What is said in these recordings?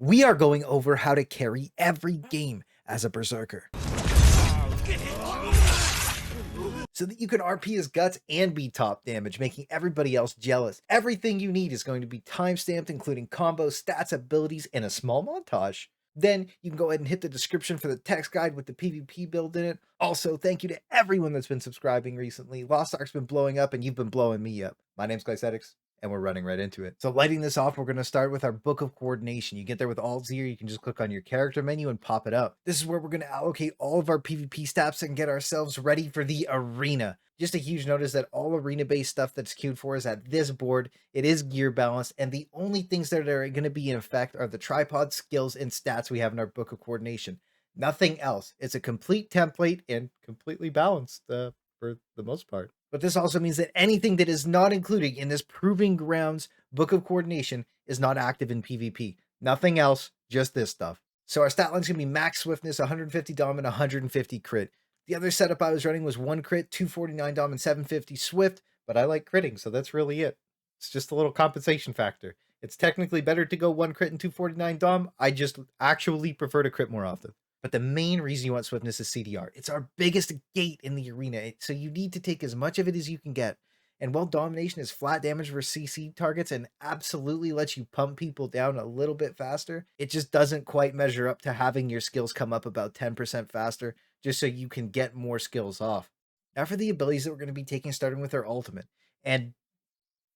we are going over how to carry every game as a Berserker, so that you can RP his guts and be top damage, making everybody else jealous. Everything you need is going to be timestamped, including combos, stats, abilities, and a small montage. Then you can go ahead and hit the description for the text guide with the PvP build in it. Also, thank you to everyone that's been subscribing recently. Lost Ark's been blowing up and you've been blowing me up. My name's Claysthetics, and we're running right into it. So lighting this off, we're going to start with our Book of Coordination. You get there with Alt-Z, or you can just click on your character menu and pop it up. This is where we're going to allocate all of our PvP stats and get ourselves ready for the arena. Just a huge note is that all arena-based stuff that's queued for is at this board. It is gear balanced, and the only things that are going to be in effect are the tripod skills and stats we have in our Book of Coordination. Nothing else. It's a complete template and completely balanced for the most part. But this also means that anything that is not included in this Proving Grounds Book of Coordination is not active in PvP. Nothing else, just this stuff. So our stat line's going to be max swiftness, 150 dom, and 150 crit. The other setup I was running was 1 crit, 249 dom, and 750 swift, but I like critting, so that's really it. It's just a little compensation factor. It's technically better to go 1 crit and 249 dom. I just actually prefer to crit more often. But the main reason you want swiftness is CDR. It's our biggest gate in the arena, so you need to take as much of it as you can get. And while domination is flat damage for CC targets and absolutely lets you pump people down a little bit faster, it just doesn't quite measure up to having your skills come up about 10% faster, just so you can get more skills off. Now for the abilities that we're going to be taking, starting with our ultimate. And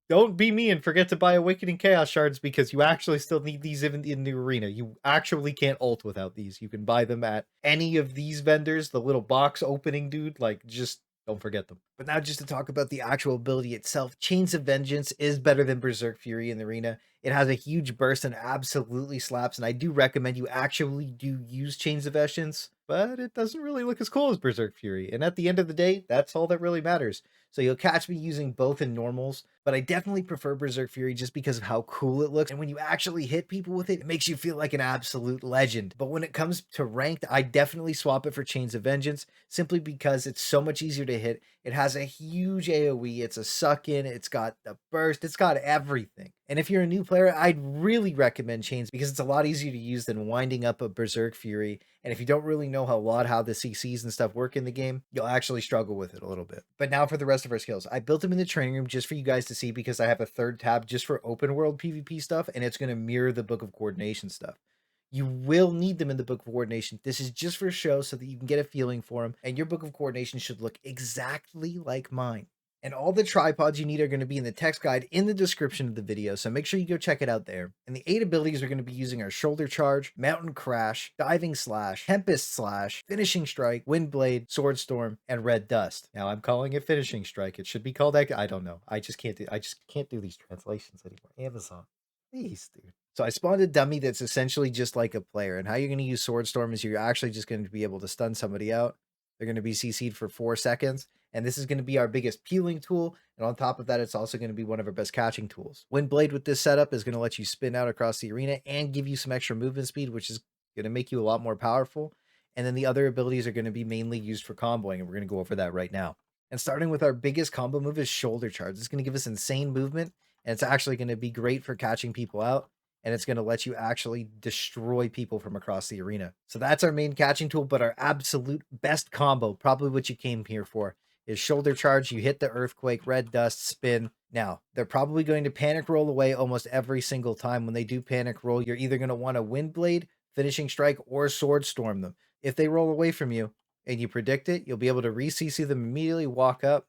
don't be me and forget to buy Awakening Chaos Shards, because you actually still need these in the arena. You actually can't ult without these. You can buy them at any of these vendors, the little box opening dude, like just don't forget them. But now just to talk about the actual ability itself, Chains of Vengeance is better than Berserk Fury in the arena. It has a huge burst and absolutely slaps, and I do recommend you actually do use Chains of Vengeance, but it doesn't really look as cool as Berserk Fury. And at the end of the day, that's all that really matters. So you'll catch me using both in normals, but I definitely prefer Berserk Fury just because of how cool it looks. And when you actually hit people with it, it makes you feel like an absolute legend. But when it comes to ranked, I definitely swap it for Chains of Vengeance, simply because it's so much easier to hit. It has a huge AoE, it's a suck in, it's got the burst, it's got everything. And if you're a new player, I'd really recommend Chains because it's a lot easier to use than winding up a Berserk Fury. And if you don't really know how the CCs and stuff work in the game, you'll actually struggle with it a little bit. But now for the rest of our skills. I built them in the training room just for you guys to see, because I have a third tab just for open world PvP stuff, and it's going to mirror the Book of Coordination stuff. You will need them in the Book of Coordination. This is just for show so that you can get a feeling for them, and your Book of Coordination should look exactly like mine. And all the tripods you need are going to be in the text guide in the description of the video, so make sure you go check it out there. And the 8 abilities we're going to be using are Shoulder Charge, Mountain Crash, Diving Slash, Tempest Slash, Finishing Strike, Wind Blade, Sword Storm, and Red Dust. Now I'm calling it Finishing Strike. It should be called that. I don't know. I just can't do these translations anymore. Amazon, please, dude. So I spawned a dummy that's essentially just like a player, and how you're going to use Sword Storm is you're actually just going to be able to stun somebody out. They're going to be CC'd for 4 seconds. And this is going to be our biggest peeling tool. And on top of that, it's also going to be one of our best catching tools. Wind Blade with this setup is going to let you spin out across the arena and give you some extra movement speed, which is going to make you a lot more powerful. And then the other abilities are going to be mainly used for comboing, and we're going to go over that right now. And starting with our biggest combo move is Shoulder Charge. It's going to give us insane movement, and it's actually going to be great for catching people out. And it's going to let you actually destroy people from across the arena. So that's our main catching tool, but our absolute best combo, probably what you came here for, is Shoulder Charge. You hit the Earthquake, Red Dust, spin. Now, they're probably going to panic roll away almost every single time. When they do panic roll, you're either going to want a Wind Blade, Finishing Strike, or Sword Storm them. If they roll away from you and you predict it, you'll be able to re-CC them immediately, walk up,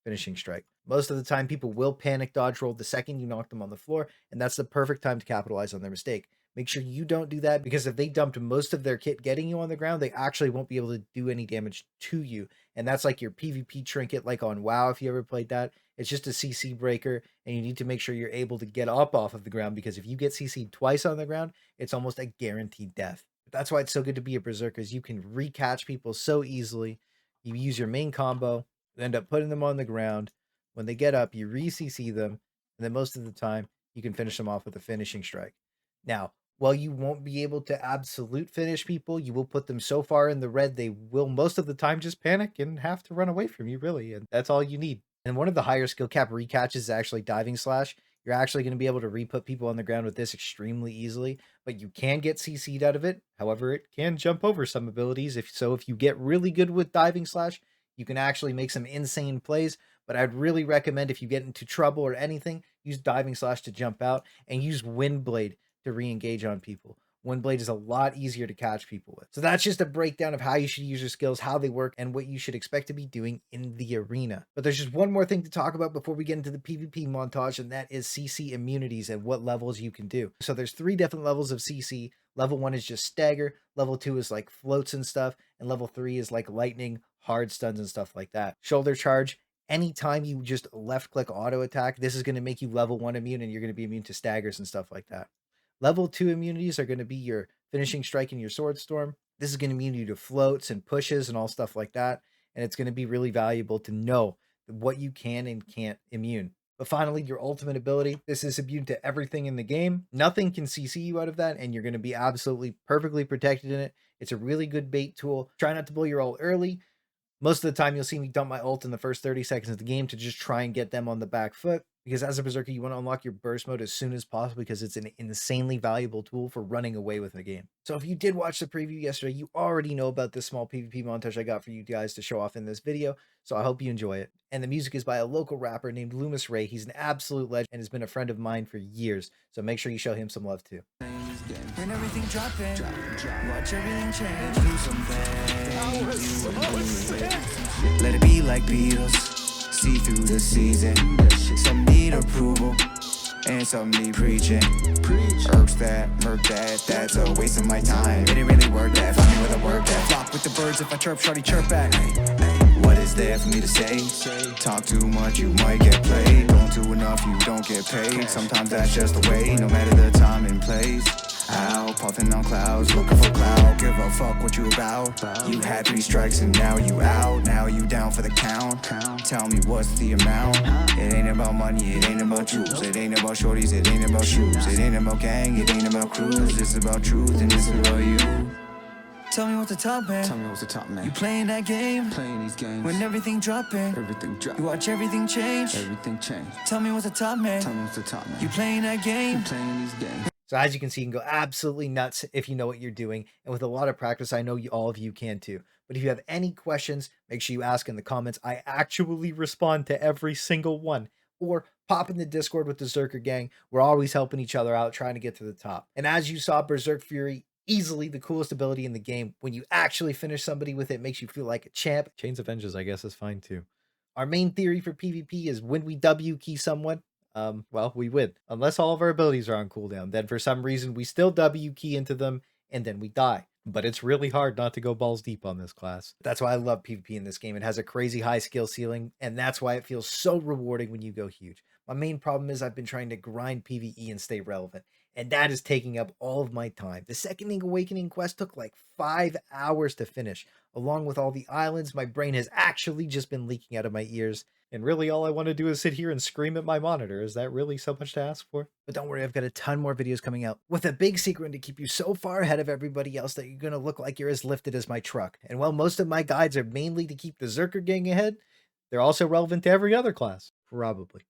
Finishing Strike. Most of the time, people will panic dodge roll the second you knock them on the floor, and that's the perfect time to capitalize on their mistake. Make sure you don't do that, because if they dumped most of their kit getting you on the ground, they actually won't be able to do any damage to you. And that's like your PvP trinket, like on WoW, if you ever played that. It's just a CC breaker, and you need to make sure you're able to get up off of the ground, because if you get CC'd twice on the ground, it's almost a guaranteed death. But that's why it's so good to be a Berserker, is you can recatch people so easily. You use your main combo, end up putting them on the ground. When they get up, you re-CC them, and then most of the time, you can finish them off with a Finishing Strike. Now, while you won't be able to absolute finish people, you will put them so far in the red, they will most of the time just panic and have to run away from you, really, and that's all you need. And one of the higher skill cap recatches is actually Diving Slash. You're actually going to be able to re-put people on the ground with this extremely easily, but you can get CC'd out of it. However, it can jump over some abilities. If you get really good with diving slash, you can actually make some insane plays. But I'd really recommend, if you get into trouble or anything, use diving slash to jump out and use wind blade to re-engage on people. Windblade is a lot easier to catch people with. So that's just a breakdown of how you should use your skills, how they work, and what you should expect to be doing in the arena. But there's just one more thing to talk about before we get into the PvP montage, and that is CC immunities and what levels you can do. So there's 3 different levels of CC. Level 1 is just stagger, level 2 is like floats and stuff, and level 3 is like lightning, hard stuns and stuff like that. Shoulder charge, anytime you just left click auto attack, this is going to make you level 1 immune, and you're going to be immune to staggers and stuff like that. Level 2 immunities are going to be your finishing strike and your sword storm. This is going to immune you to floats and pushes and all stuff like that. And it's going to be really valuable to know what you can and can't immune. But finally, your ultimate ability. This is immune to everything in the game. Nothing can CC you out of that, and you're going to be absolutely perfectly protected in it. It's a really good bait tool. Try not to blow your ult early. Most of the time, you'll see me dump my ult in the first 30 seconds of the game to just try and get them on the back foot. Because as a Berserker, you want to unlock your burst mode as soon as possible, because it's an insanely valuable tool for running away with the game. So if you did watch the preview yesterday, you already know about this small PvP montage I got for you guys to show off in this video. So I hope you enjoy it. And the music is by a local rapper named Loomis Ray. He's an absolute legend and has been a friend of mine for years. So make sure you show him some love too. When everything dropping, watch everything change, do something. Let it be like Beatles, see through the season. Some need approval, and some need preaching. Herbs that, murk that, that's a waste of my time. It ain't really work that, find me where the work at. Flock with the birds, if I chirp, shorty chirp back. What is there for me to say? Talk too much, you might get played. Don't do enough, you don't get paid. Sometimes that's just the way, no matter the time and place. Out, puffing on clouds, looking for clout. Give a fuck what you about. You had 3 strikes and now you out. Now you down for the count. Tell me what's the amount. It ain't about money, it ain't about jewels. It ain't about shorties, it ain't about shoes. It ain't about gang, it ain't about crews. It's about truth and it's about you. Tell me what's the top, man. Tell me what's the top, man. You playing that game? Playing these games. When everything dropping, everything drop. you watch everything change. Everything change. Tell me what's the top, man. Tell me what's the top, man. You playing that game? You playing these games. So as you can see, you can go absolutely nuts if you know what you're doing. And with a lot of practice, I know all of you can too. But if you have any questions, make sure you ask in the comments. I actually respond to every single one. Or pop in the Discord with the Berserker gang. We're always helping each other out, trying to get to the top. And as you saw, Berserk Fury, easily the coolest ability in the game. When you actually finish somebody with it, makes you feel like a champ. Chains of Vengeance, I guess, is fine too. Our main theory for PvP is when we W key someone, well, we win. Unless all of our abilities are on cooldown. Then for some reason, we still W key into them, and then we die. But it's really hard not to go balls deep on this class. That's why I love PvP in this game. It has a crazy high skill ceiling, and that's why it feels so rewarding when you go huge. My main problem is I've been trying to grind PvE and stay relevant, and that is taking up all of my time. The Second Awakening quest took like 5 hours to finish. Along with all the islands, my brain has actually just been leaking out of my ears. And really all I want to do is sit here and scream at my monitor. Is that really so much to ask for? But don't worry, I've got a ton more videos coming out with a big secret to keep you so far ahead of everybody else that you're going to look like you're as lifted as my truck. And while most of my guides are mainly to keep the Berserker gang ahead, they're also relevant to every other class. Probably.